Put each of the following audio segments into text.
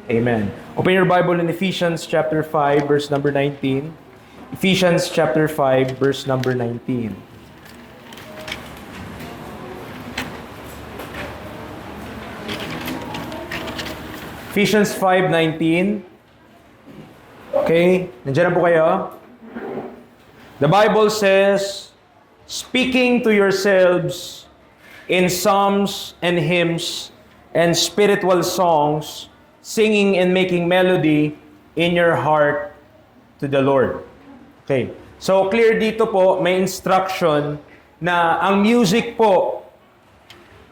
Amen. Open your Bible in Ephesians chapter 5, verse number 19. Ephesians chapter 5, verse number 19. Ephesians 5:19. Okay, nandiyan na po kayo. The Bible says, speaking to yourselves in psalms and hymns and spiritual songs, singing and making melody in your heart to the Lord. Okay, so clear dito po, may instruction na ang music po,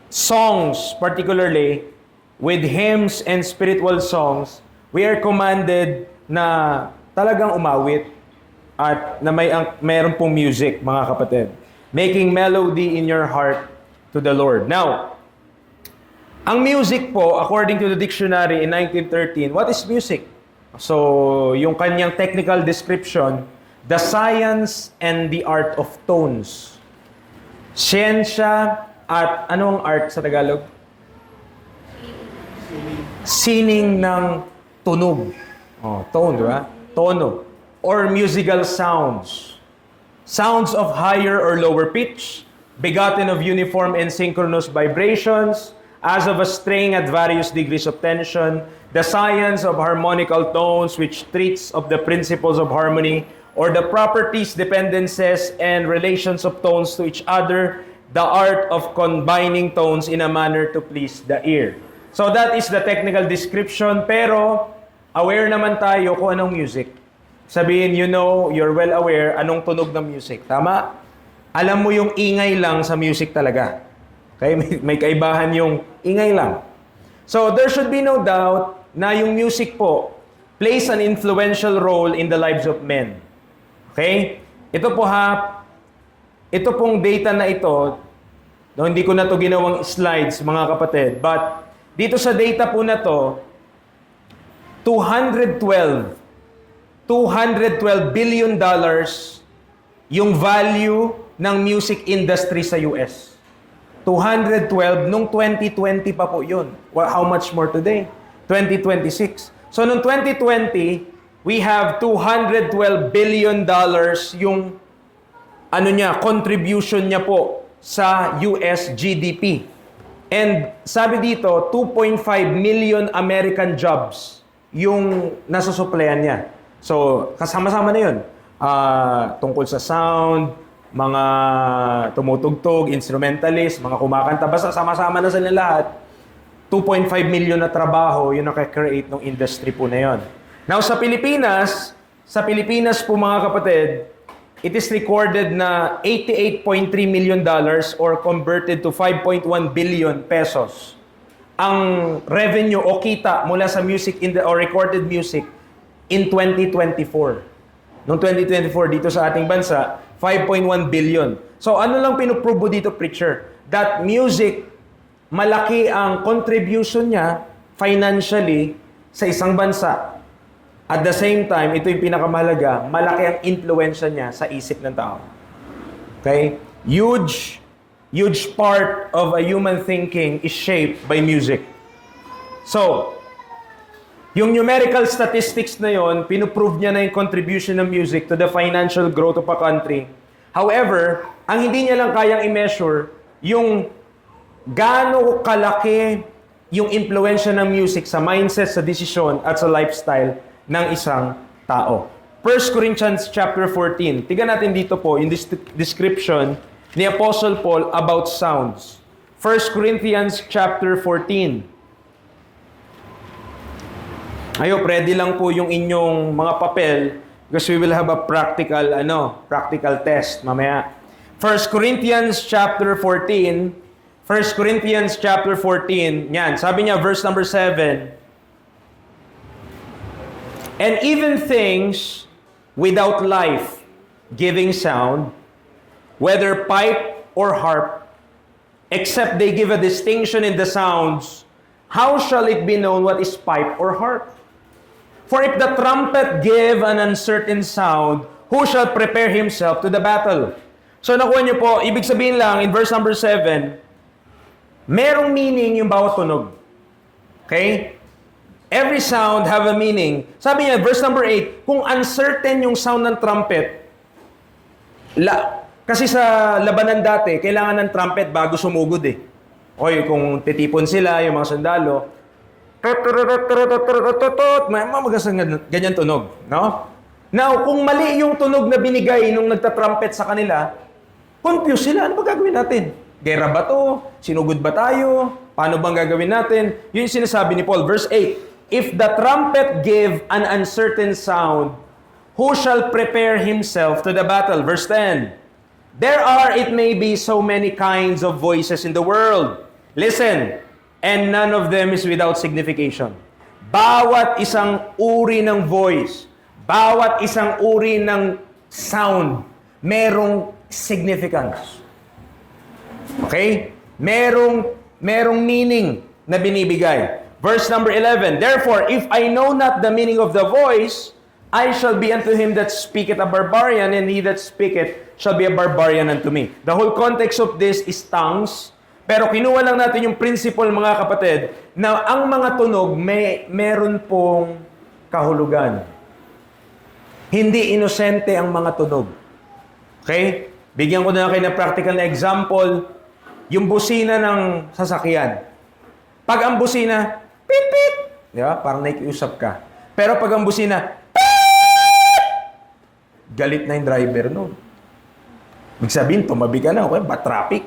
songs particularly, with hymns and spiritual songs, we are commanded na talagang umawit at na mayroon pong music, mga kapatid. Making melody in your heart to the Lord. Now, ang music po, according to the dictionary in 1913, what is music? So, yung kanyang technical description, the science and the art of tones. Siyensya at anong art sa Tagalog? Sining ng tunog. Oh, tone, di ba? Tono. Or musical sounds. Sounds of higher or lower pitch, begotten of uniform and synchronous vibrations, as of a string at various degrees of tension, the science of harmonical tones which treats of the principles of harmony, or the properties, dependencies, and relations of tones to each other, the art of combining tones in a manner to please the ear. So that is the technical description, pero aware naman tayo kung anong music. Sabihin, you're well aware anong tunog ng music. Tama? Alam mo yung ingay lang sa music talaga. Okay? May kaibahan yung ingay lang. So there should be no doubt na yung music po plays an influential role in the lives of men. Okay? Ito po ito pong data na ito, no, hindi ko na to ginawang slides, mga kapatid, but dito sa data po na to, 212 billion dollars yung value ng music industry sa US. 212 nung 2020 pa po yun. Well, how much more today? 2026. So nung 2020, we have 212 billion dollars yung contribution niya po sa US GDP. And sabi dito, 2.5 million American jobs yung nasusuplayan niya. So, kasama-sama na yun. Tungkol sa sound, mga tumutugtog, instrumentalist, mga kumakanta, basta sama-sama na sila lahat. 2.5 million na trabaho yung nakakreate ng industry po na yun. Now, sa Pilipinas po mga kapatid, it is recorded na $88.3 million or converted to 5.1 billion pesos ang revenue o kita mula sa music or recorded music in 2024. Noong 2024 dito sa ating bansa, 5.1 billion. So ano lang pinuprobo dito, preacher? That music, malaki ang contribution niya financially sa isang bansa. At the same time, ito yung pinakamahalaga, malaki ang influensya niya sa isip ng tao. Okay? Huge part of a human thinking is shaped by music. So, yung numerical statistics na yon, pinuprove niya na yung contribution ng music to the financial growth of a country. However, ang hindi niya lang kayang i-measure, yung gaano kalaki yung influensya ng music sa mindset, sa desisyon, at sa lifestyle ng isang tao. 1 Corinthians chapter 14. Tingnan natin dito po in this description ni Apostle Paul about sounds. 1 Corinthians chapter 14. Ayop, ready lang po yung inyong mga papel because we will have a practical test mamaya. 1 Corinthians chapter 14. 1 Corinthians chapter 14. Yan, sabi niya verse number 7. And even things without life giving sound, whether pipe or harp, except they give a distinction in the sounds, how shall it be known what is pipe or harp? For if the trumpet give an uncertain sound, who shall prepare himself to the battle? So nakuha niyo po, ibig sabihin lang, in verse number 7, merong meaning yung bawat tunog. Okay? Every sound have a meaning. Sabi niya, verse number 8, kung uncertain yung sound ng trumpet, kasi sa labanan dati, kailangan ng trumpet bago sumugod eh. Okay, kung titipon sila, yung mga sundalo, may mga ganyan tunog, no? Now, kung mali yung tunog na binigay nung nagta-trumpet sa kanila, confused sila. Ano ba gagawin natin? Gera ba to? Sinugod ba tayo? Paano bang gagawin natin? Yun yung sinasabi ni Paul. Verse 8, if the trumpet give an uncertain sound, who shall prepare himself to the battle? Verse 10, there are, it may be, so many kinds of voices in the world. Listen, and none of them is without signification. Bawat isang uri ng voice, bawat isang uri ng sound, merong significance. Okay? Merong meaning na binibigay. Verse number 11, therefore, if I know not the meaning of the voice, I shall be unto him that speaketh a barbarian, and he that speaketh shall be a barbarian unto me. The whole context of this is tongues, pero kinuha lang natin yung principle, mga kapatid, na ang mga tunog meron pong kahulugan. Hindi inosente ang mga tunog. Okay? Bigyan ko na kayo ng practical na example, yung busina ng sasakyan. Pag ang busina, pit pit, di ba? Parang nakikiusap ka. Pero pag ang busina, galit na yung driver noon. Ibig sabihin, tumabi ka na, okay? Ba traffic?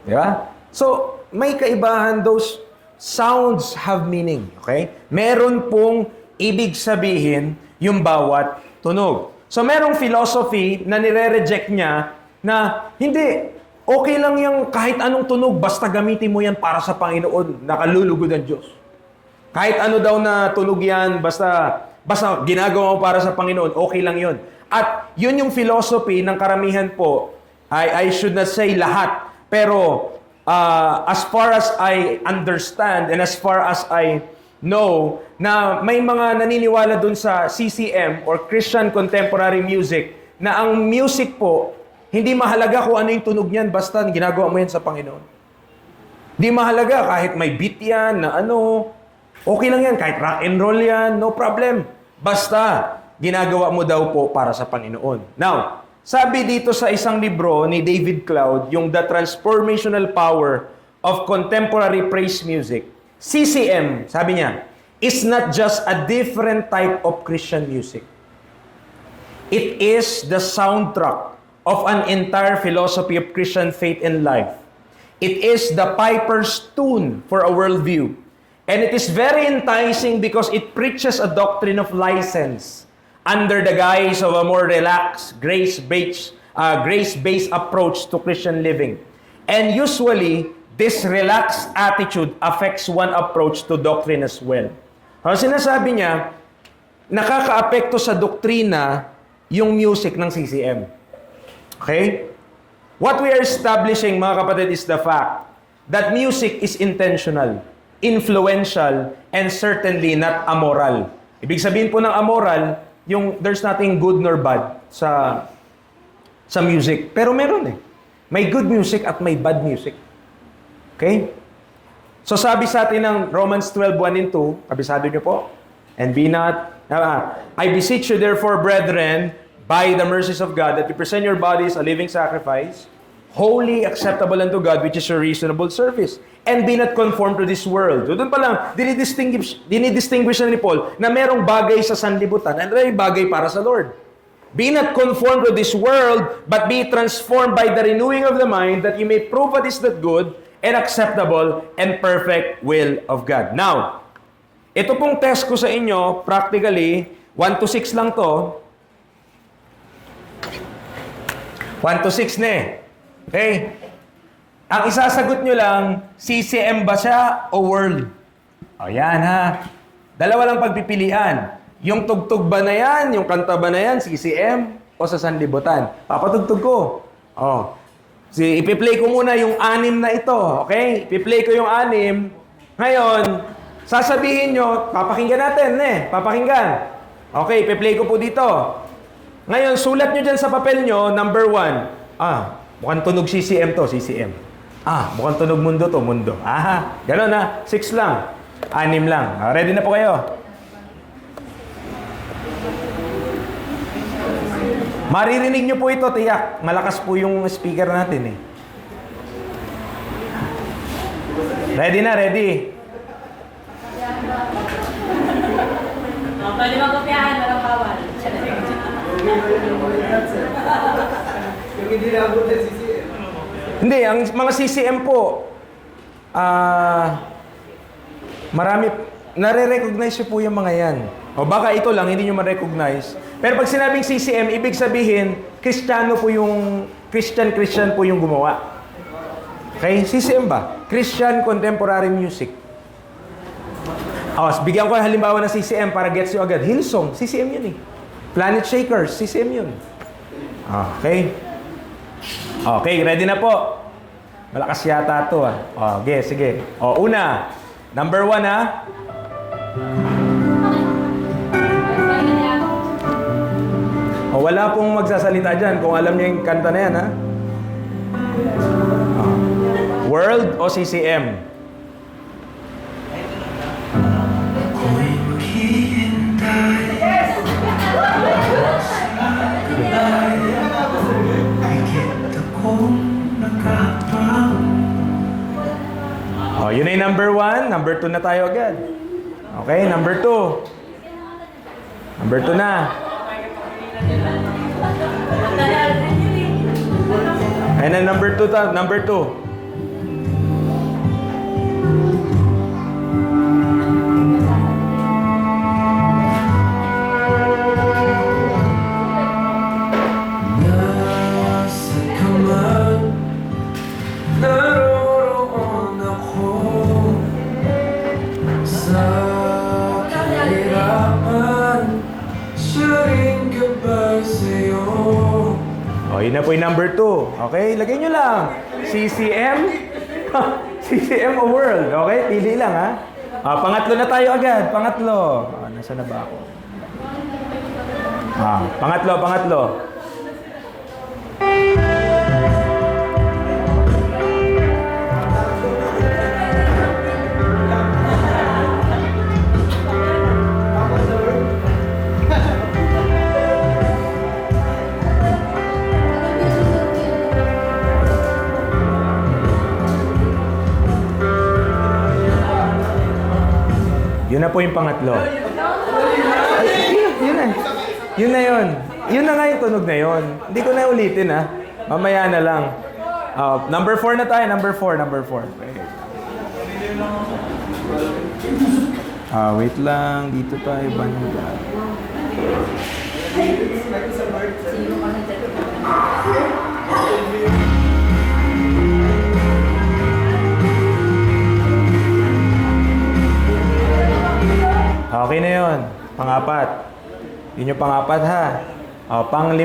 Di ba? So, may kaibahan. Those sounds have meaning. Okay? Meron pong ibig sabihin yung bawat tunog. So, merong philosophy na nire-reject niya na hindi, okay lang yung kahit anong tunog, basta gamitin mo yan para sa Panginoon, nakalulugod ang Diyos. Kahit ano daw na tunog yan, basta ginagawa mo para sa Panginoon, okay lang yun. At yun yung philosophy ng karamihan po, I should not say lahat, pero as far as I understand and as far as I know, na may mga naniniwala dun sa CCM or Christian Contemporary Music na ang music po, hindi mahalaga kung ano yung tunog niyan, basta ginagawa mo yan sa Panginoon. Hindi mahalaga kahit may beat yan na ano, okay lang yan, kahit rock and roll yan, no problem. Basta ginagawa mo daw po para sa Panginoon. Now, sabi dito sa isang libro ni David Cloud, yung The Transformational Power of Contemporary Praise Music, CCM, sabi niya, is not just a different type of Christian music. It is the soundtrack of an entire philosophy of Christian faith and life. It is the piper's tune for a worldview. And it is very enticing because it preaches a doctrine of license under the guise of a more relaxed, grace-based approach to Christian living. And usually, this relaxed attitude affects one approach to doctrine as well. Ang sinasabi niya, nakaka-apekto sa doktrina yung music ng CCM. Okay? What we are establishing, mga kapatid, is the fact that music is intentional, influential, and certainly not amoral. Ibig sabihin po ng amoral, yung there's nothing good nor bad sa music. Pero meron eh. May good music at may bad music. Okay? So sabi sa atin ng Romans 12:1 and 2, kabisado nyo po, and be not, I beseech you therefore, brethren, by the mercies of God, that you present your bodies a living sacrifice, holy, acceptable unto God, which is your reasonable service. And be not conformed to this world. So doon pa lang, dinidistinguish na ni Paul na merong bagay sa sanlibutan at may bagay para sa Lord. Be not conformed to this world, but be transformed by the renewing of the mind, that you may prove what is that good and acceptable and perfect will of God. Now, ito pong test ko sa inyo, practically, 1 to 6 lang to. 1 to 6 na eh. Okay? Ang isasagot nyo lang, CCM ba siya o world? O yan ha. Dalawa lang pagpipilian. Yung tugtog ba na yan, yung kanta ba na yan, CCM o sa sanlibutan? Papatugtog ko. O. Ipi-play ko muna yung 6 na ito. Okay? Ipi-play ko yung 6. Ngayon, sasabihin nyo, papakinggan natin Papakinggan. Okay, ipi-play ko po dito. Ngayon, sulat nyo dyan sa papel nyo, number 1. Mukhang tunog CCM to, CCM. Mukhang tunog mundo to, mundo. Ganon 6 lang. 6 lang. Ready na po kayo? Maririnig nyo po ito, tiyak. Malakas po yung speaker natin eh. Ready na, ready. Pwede magkopyahan, walang bawal. Hindi, ang mga CCM po, marami, nare-recognize nyo po yung mga yan. O baka ito lang, hindi nyo ma-recognize. Pero pag sinabing CCM, ibig sabihin, Kristiyano po yung, Christian po yung gumawa. Okay? CCM ba? Christian Contemporary Music. Bigyan ko halimbawa ng CCM para gets you agad. Hillsong, CCM yun eh. Planet Shakers, CCM yun. Okay? Okay, ready na po. Malakas yata ito Okay, sige. Una. Number 1 ha. Wala pong magsasalita dyan kung alam niyo yung kanta na yan ha. World o CCM? Yun ay number 1. Number 2 na tayo agad. Okay, number 2. Number 2 na. And then number 2 ta. Number 2. Yun na po yung number 2. Okay? Lagay nyo lang. CCM? CCM o World? Okay? Pili lang ha. Pangatlo na tayo agad. Pangatlo. Nasaan na ba ako? Pangatlo. Yun na po yung pangatlo. Yun na. Yun na yun. Yun na nga yung tunog na yun. Hindi ko na ulitin ha. Mamaya na lang. Number 4 na tayo. Number 4. Wait lang. Dito tayo. Banda. Okay na yun. Pang-4. Yun yung pang-4 ha. Pang-5.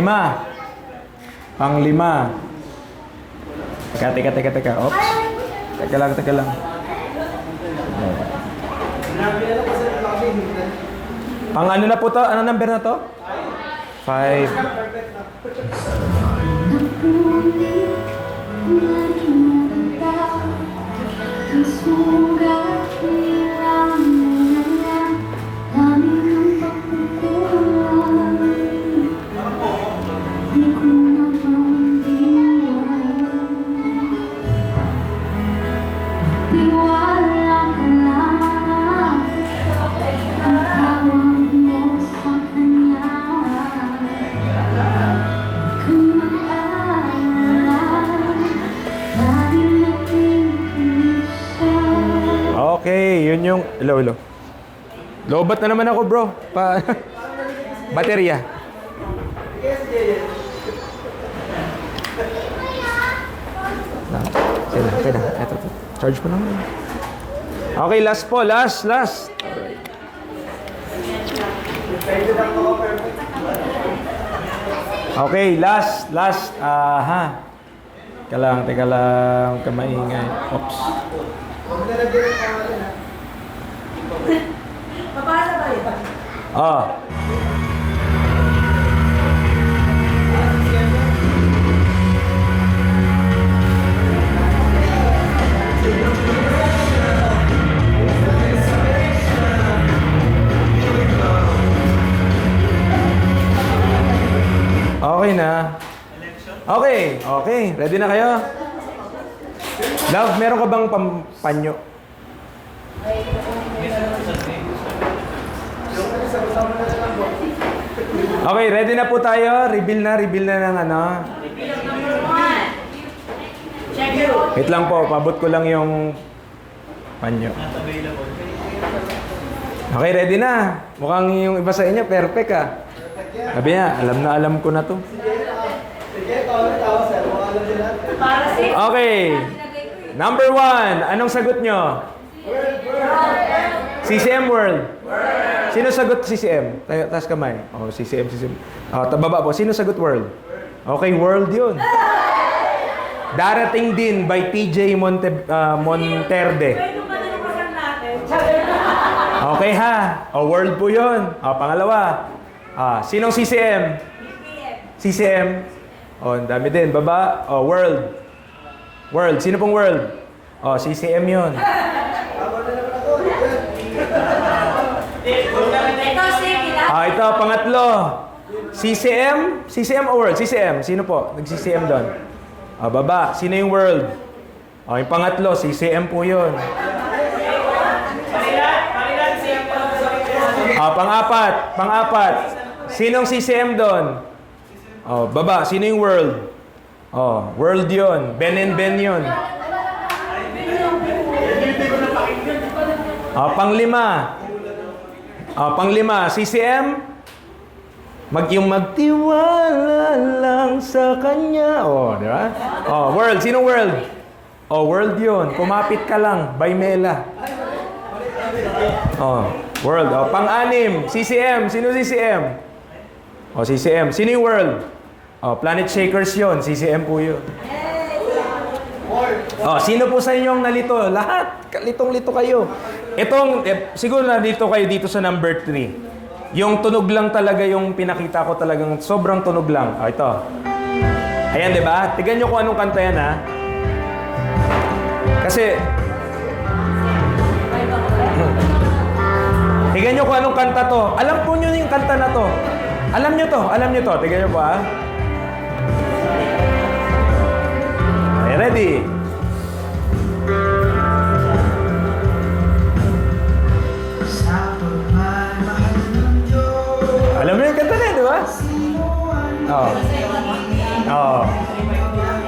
Teka. Oops. Teka lang. Pang ano na po to? Ano number na to? 5. Okay, yun yung... Hello. Lobat na naman ako, bro. Baterya. Kaya na. Eto. Charge mo naman. Okay, last po. Last. Okay, last. Teka lang. Huwag ka maingay. Oops. Mabasa ba yun? Okay na. Okay. Okay. Ready na kayo? Love, meron ka bang panyo? Okay, ready na po tayo. Reveal na ng ano. Number 1. Check your Wait lang po, pabot ko lang yung panyo. Okay, ready na. Mukhang yung iba sa inyo, perfect ah. Sabi niya, alam ko na to. para safe. Okay. Number 1, anong sagot nyo? CCM World. Sino sagot CCM? Tayo, taas kamay. Oh, CCM. Oh, tababa po. Sino sagot World? Okay, World yun. Darating din by TJ Monterde. Pwede ba na lumasan natin? Okay ha. Oh, World po yun. Oh, pangalawa. Sinong CCM? BPM. CCM. Oh, ang dami din. Baba. Oh, World. World. Sino pong World? Oh, CCM yun. Ito, safe. Ito, pangatlo. CCM? CCM o World? CCM. Sino po? Nag-CCM doon. Baba. Sino yung World? Yung pangatlo, CCM po yun. Pang-apat. Sinong CCM doon? Baba. Sino yung World? World yun. Ben and Ben yun. Panglima, CCM? Yung magtiwala lang sa kanya. Di ba? World. Sino World? World yun. Kumapit ka lang. By Mela. World. Pang-anim, CCM. Sino CCM? CCM. Sino yung World? Planet Shakers yun. CCM po yun. Sino po sa inyo ang nalito? Lahat. Litong-lito kayo. Siguro na dito kayo dito sa number 3. Yung tunog lang talaga yung pinakita ko talagang sobrang tunog lang. Ito. Ayan, di ba? Tignan nyo kung anong kanta yan, ha? Kasi, tignan nyo kung anong kanta to. Alam po nyo yung kanta na to. Alam nyo to. Tignan nyo po, ha? Okay, ready? Alam mo yung kanta na, di ba?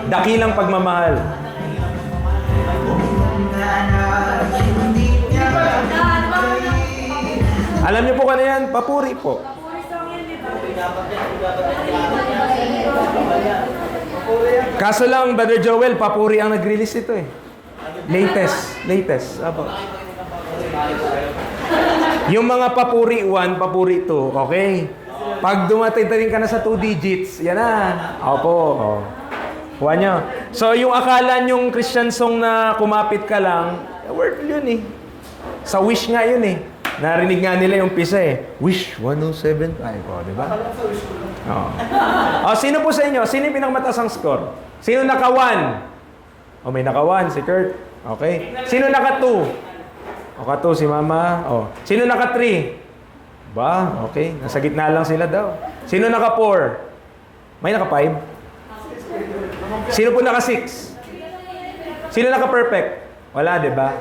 Dakilang pagmamahal. Alam niyo po kano yan? Papuri po. Kaso lang, Brother Joel, papuri ang nag-release ito eh. Latest. Yung mga papuri 1, papuri 2, okay? Pag dumating ka na sa 2 digits, yan na. Opo. Kuha nyo. So, yung akala nyong Christian song na kumapit ka lang, word yun eh. Sa Wish nga yun eh. Narinig nga nila yung pisa eh. Wish 107.5. Di ba? Sino po sa inyo? Sino yung pinakamataas ang score? Sino naka 1? May naka 1, si Kurt. Okay. Sino naka 2? Naka 2 si Mama. Sino naka 3? Ba, okay. Nasa gitna lang sila daw. Sino naka 4? May naka 5? Sino po naka 6? Sino naka perfect? Wala, di ba?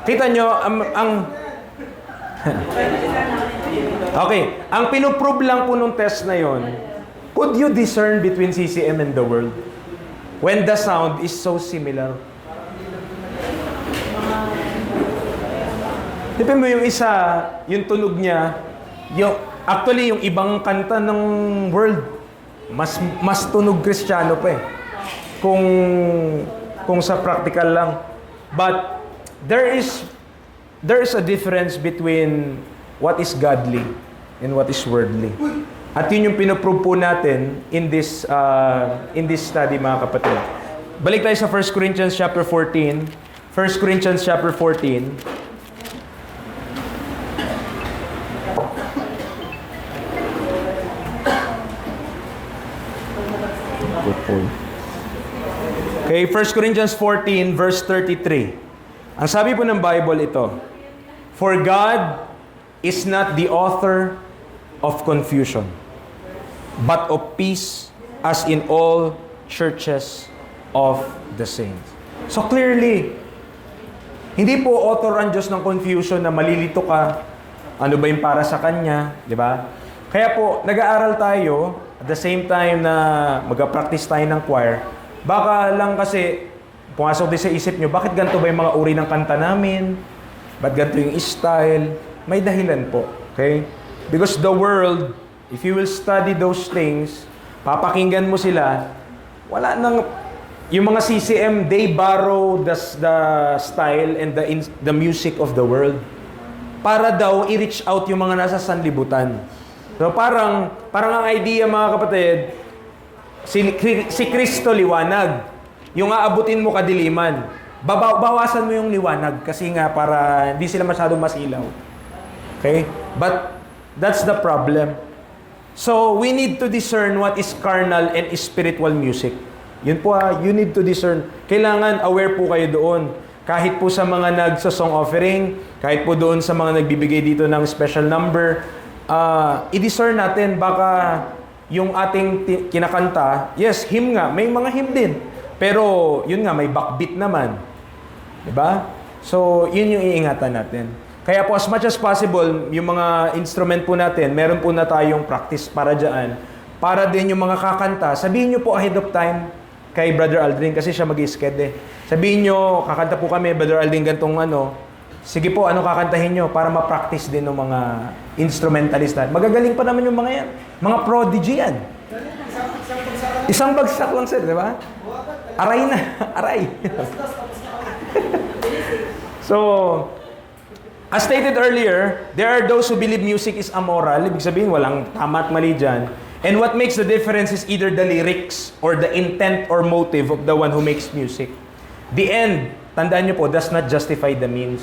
Kita nyo, okay. Ang pinuprove lang po nung test na yon, could you discern between CCM and the world? When the sound is so similar. Tipin mo yung isa, yung tunog niya, actually yung ibang kanta ng world, mas tunog Kristiyano pa eh. Kung sa practical lang. But there is a difference between what is godly and what is worldly. At yun yung pinoprove po natin in this study, mga kapatid. Balik tayo sa 1 Corinthians chapter 14. 1 Corinthians chapter 14. Okay, 1 Corinthians 14 verse 33. Ang sabi po ng Bible ito, For God is not the author of confusion. but of peace, as in all churches of the saints. So clearly, hindi po author ang Diyos ng confusion na malilito ka, ano ba yung para sa Kanya, di ba? Kaya po, nag-aaral tayo, at the same time na mag-practice tayo ng choir, baka lang kasi, pumasok din sa isip nyo, bakit ganito ba yung mga uri ng kanta namin? Ba't ganito yung style? May dahilan po, okay? Because the world, if you will study those things, papakinggan mo sila, wala nang, yung mga CCM, they borrow the style and the music of the world para daw i-reach out yung mga nasa sanlibutan. So parang ang idea mga kapatid, si Kristo liwanag. Yung aabutin mo kadiliman. Bawasan mo yung liwanag kasi nga para hindi sila masyadong masilaw. Okay? But that's the problem. So we need to discern what is carnal and spiritual music. Yun po you need to discern. Kailangan aware po kayo doon. Kahit po sa mga nagsa-song offering, kahit po doon sa mga nagbibigay dito ng special number, i-discern natin baka yung ating kinakanta, yes, hymn nga, may mga hymn din. Pero yun nga, may backbeat naman. Diba? So, yun yung iingatan natin. Kaya po as much as possible, yung mga instrument po natin, meron po na tayong practice para dyan. Para din yung mga kakanta, sabihin nyo po ahead of time kay Brother Aldrin kasi siya mag-sked eh. Sabihin nyo, kakanta po kami, Brother Aldrin, gantong ano. Sige po, ano kakantahin nyo para ma-practice din ng mga instrumentalista. Magagaling pa naman yung mga yan. Mga prodigy yan. Isang bagsak lang sir, di ba? Aray na, aray. So, as stated earlier, there are those who believe music is amoral. Ibig sabihin, walang tama at mali dyan. And what makes the difference is either the lyrics or the intent or motive of the one who makes music. The end, tandaan nyo po, does not justify the means.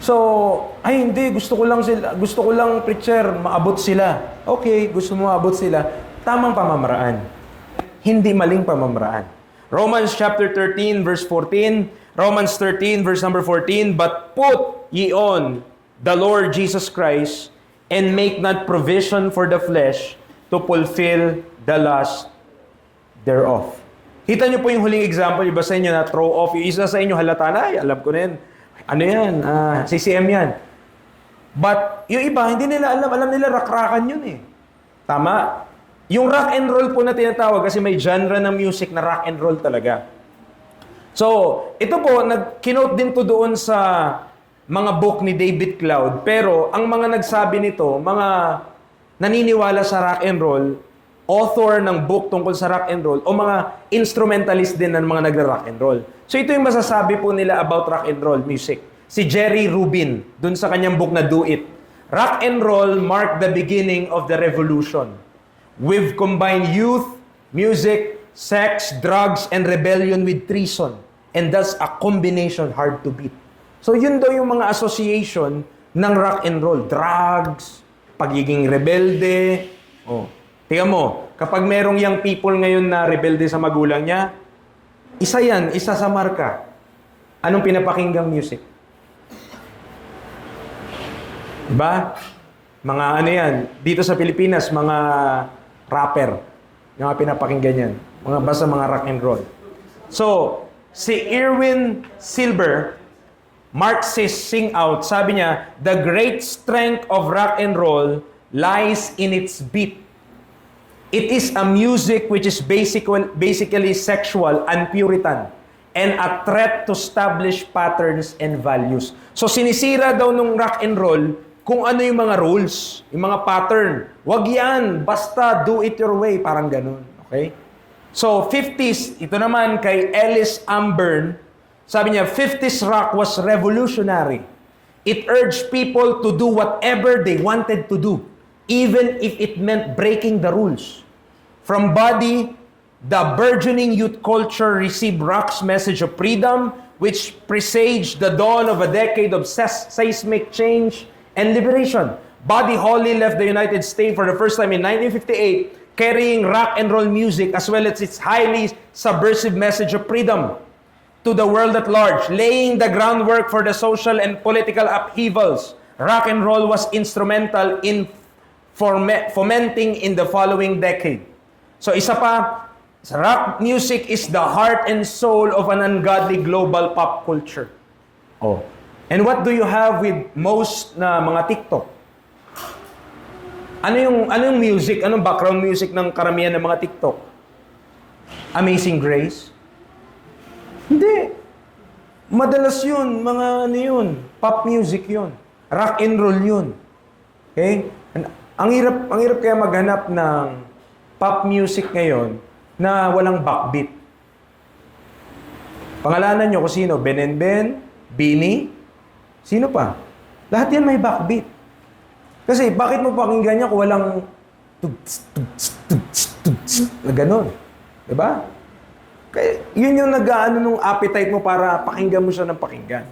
So, ay hindi, gusto ko lang preacher, maabot sila. Okay, gusto mo maabot sila. Tamang pamamaraan. Hindi maling pamamaraan. Romans chapter 13 verse 14, Romans 13 verse number 14, but put ye on the Lord Jesus Christ and make not provision for the flesh to fulfill the lust thereof. Kita nyo po yung huling example, iba sa inyo na throw off. Yung isa sa inyo halata na, ay, alam ko na yan. Ano yan? CCM yan. But yung iba, hindi nila alam. Alam nila, rock-rockan yun eh. Tama. Yung rock and roll po na tinatawag kasi may genre ng music na rock and roll talaga. So, ito po, kinote din to doon sa mga book ni David Cloud. Pero, ang mga nagsabi nito, mga naniniwala sa rock and roll, author ng book tungkol sa rock and roll, o mga instrumentalist din ng mga nagra-rock and roll. So ito yung masasabi po nila about rock and roll music. Si Jerry Rubin, dun sa kanyang book na Do It. Rock and roll marked the beginning of the revolution. We've combined youth, music, sex, drugs, and rebellion with treason. And that's a combination hard to beat. So yun daw yung mga association ng rock and roll. Drugs, pagiging rebelde. Oh. Tingnan mo, kapag merong young people ngayon na rebelde sa magulang niya, isa yan, isa sa marka. Anong pinapakinggang music? Diba? Mga ano yan, dito sa Pilipinas, mga rapper. Yung mga pinapakinggan yan. Basta mga rock and roll. So, si Erwin Silber, Marxist sing out, sabi niya, the great strength of rock and roll lies in its beat. It is a music which is basically sexual and Puritan and a threat to established patterns and values. So sinisira daw nung rock and roll kung ano yung mga rules, yung mga pattern. Wag yan, basta do it your way, parang ganun. Okay? So 50s, ito naman kay Ellis Amburn, sabi niya, 50s rock was revolutionary. It urged people to do whatever they wanted to do, even if it meant breaking the rules. From body, the burgeoning youth culture received rock's message of freedom, which presaged the dawn of a decade of seismic change and liberation. Buddy Holly left the United States for the first time in 1958, carrying rock and roll music as well as its highly subversive message of freedom to the world at large, laying the groundwork for the social and political upheavals. Rock and roll was instrumental in fomenting in the following decade. So isa pa, rock music is the heart and soul of an ungodly global pop culture. Oh. And what do you have with most na mga TikTok? Ano yung music? Anong background music ng karamihan ng mga TikTok? Amazing Grace? Hindi. Madalas yun, mga ano yun, pop music yun. Rock and roll yun. Okay? Ang hirap kaya maghanap ng pop music ngayon na walang backbeat. Pangalanan nyo kung sino? Ben, Bini, sino pa? Lahat yan may backbeat. Kasi bakit mo pakinggan niya kung walang na gano'n? Diba? Kaya yun yung nag-aano nung appetite mo para pakinggan mo siya ng pakinggan.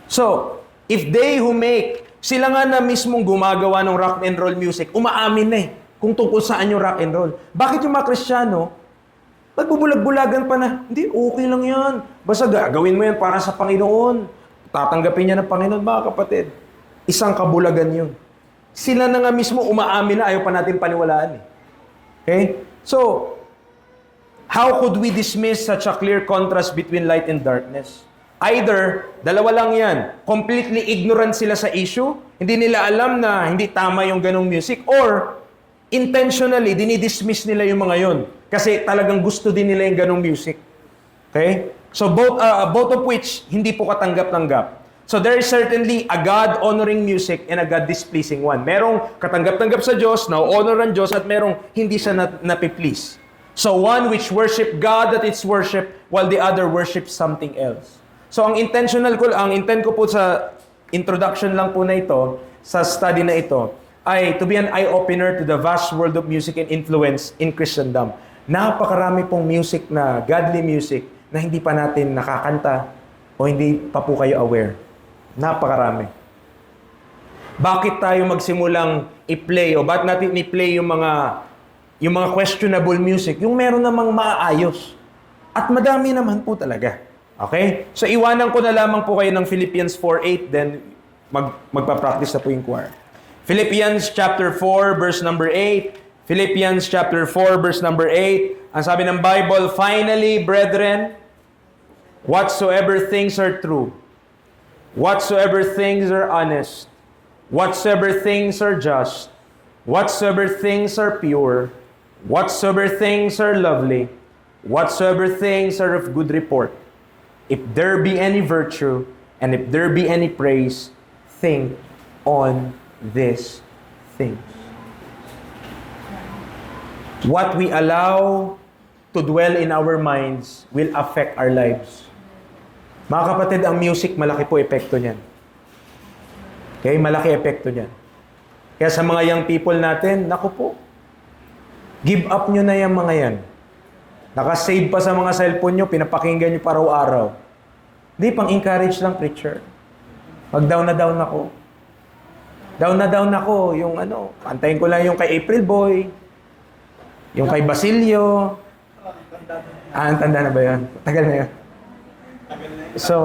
So, if they who make, sila nga na mismong gumagawa ng rock and roll music, umaamin na kung tungkol saan yung rock and roll. Bakit yung mga Kristiyano, magbubulag-bulagan pa na, hindi, okay lang yan. Basta gagawin mo yan para sa Panginoon. Tatanggapin niya ng Panginoon, mga kapatid. Isang kabulagan yun. Sila na nga mismo umaamin na ayaw pa natin paniwalaan. Okay? So, how could we dismiss such a clear contrast between light and darkness? Either, dalawa lang yan, completely ignorant sila sa issue, hindi nila alam na hindi tama yung ganong music, or intentionally, dinidismiss nila yung mga yon kasi talagang gusto din nila yung ganong music. Okay? So, both of which, hindi po katanggap-tanggap. So, there is certainly a God-honoring music and a God-displeasing one. Merong katanggap-tanggap sa Diyos, na-honor ang Diyos, at merong hindi siya napiplease. So, one which worship God at its worship, while the other worships something else. So, ang intent ko po sa introduction lang po na ito, sa study na ito, ay to be an eye-opener to the vast world of music and influence in Christendom. Napakarami pong music na, godly music, na hindi pa natin nakakanta o hindi pa po kayo aware. Napakarami. Bakit tayo magsimulang i-play o bakit natin i-play yung mga questionable music, yung meron namang maayos. At madami naman po talaga. Okay? So iwanan ko na lamang po kayo ng Philippians 4:8, then magpa-practice na po yung choir. Philippians chapter 4 verse number 8. Philippians chapter 4 verse number 8. Ang sabi ng Bible, finally, brethren, whatsoever things are true, whatsoever things are honest, whatsoever things are just, whatsoever things are pure, whatsoever things are lovely, whatsoever things are of good report, if there be any virtue, and if there be any praise, think on these things. What we allow to dwell in our minds will affect our lives. Mga kapatid, ang music, malaki po epekto niyan. Okay? Malaki epekto niyan. Kaya sa mga young people natin, naku po, give up nyo na yung mga yan. Nakasave pa sa mga cellphone nyo, pinapakinggan nyo para araw. Hindi, pang-encourage lang, preacher. Mag-down na down ako. Down na down ako. Yung antayin ko lang yung kay April Boy, yung kay Basilio. Ang tanda na ba yan? Tagal na yan. So,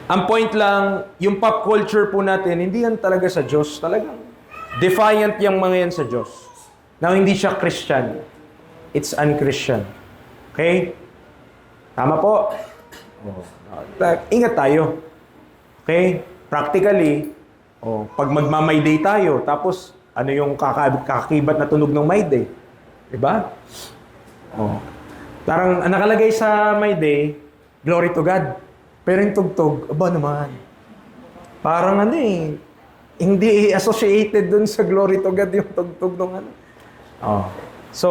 ang point lang, yung pop culture po natin, hindi yan talaga sa Diyos. Talagang defiant yung mga yan sa Diyos. Now, hindi siya Christian. It's un-Christian. Okay? Tama po. Ingat tayo. Okay? Practically, pag magma-My Day tayo, tapos ano yung kakakibat na tunog ng My Day? Diba? Parang nakalagay sa My Day, glory to God. Pero yung tugtog, aba naman. Parang hindi associated dun sa glory to God yung tugtog ng So,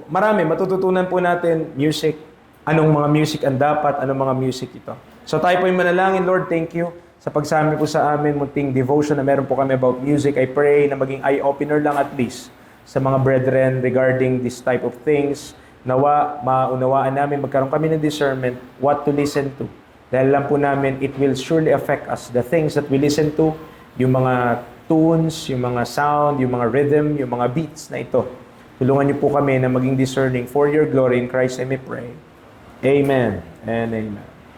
marami, matututunan po natin music. Anong mga music ang dapat, anong mga music ito. So tayo po yung manalangin, Lord, thank you sa pagsami po sa amin, munting devotion na meron po kami about music. I pray na maging eye-opener lang at least sa mga brethren regarding this type of things. Nawa, maunawaan namin, magkaroon kami ng discernment what to listen to. Dahil lang po namin, it will surely affect us. The things that we listen to, yung mga tunes, yung mga sound, yung mga rhythm, yung mga beats na ito. Tulungan niyo po kami na maging discerning for your glory in Christ I may pray. Amen and amen.